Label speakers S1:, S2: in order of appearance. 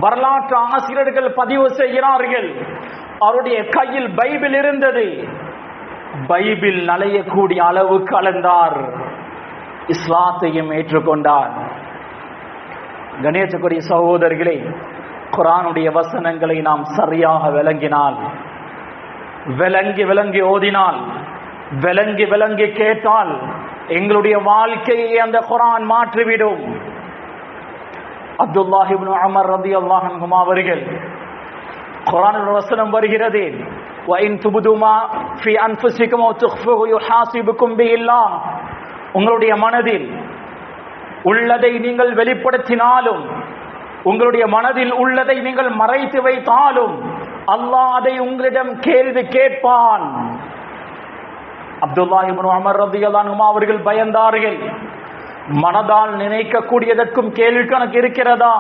S1: வரலாற்று ஆசிரியர்கள் பதிவு செய்கிறார்கள், அவருடைய கையில் பைபிள் இருந்தது. பைபிள் நலையக்கூடிய அளவுக்கு அளந்தார், இஸ்லாத்தையும் ஏற்றுக்கொண்டார். கணேசக்குரிய சகோதரர்களே, குர்ஆனுடைய வசனங்களை நாம் சரியாக விளங்கினால், விளங்கி ஓதினால், விளங்கி கேட்டால் எங்களுடைய வாழ்க்கையை அந்த குர்ஆன் மாற்றிவிடும். அப்துல்லாஹ் இப்னு உமர் ரலியல்லாஹு அன்ஹுமா அவர்கள், குர்ஆனில் வசனம் வருகிறது, வ இன் துப்து மா ஃபீ அன்ஃபுசிக்கும் வ துக்ஃபுஹு யுஹாசிபுக்கும் பில்லாஹ். உங்களுடைய மனதில் உள்ளதை நீங்கள் வெளிப்படுத்தினாலும், உங்களுடைய மனதில் உள்ளதை நீங்கள் மறைத்து வைத்தாலும், அல்லாஹ் அதை உங்களிடம் கேள்வி கேட்பான். அப்துல்லாஹ் இப்னு உமர் ரலியல்லாஹு அன்ஹுமா அவர்கள் பயந்தார்கள். மனதால் நினைக்கக்கூடியதற்கும் கேள்வி கணக்கு இருக்கிறதா?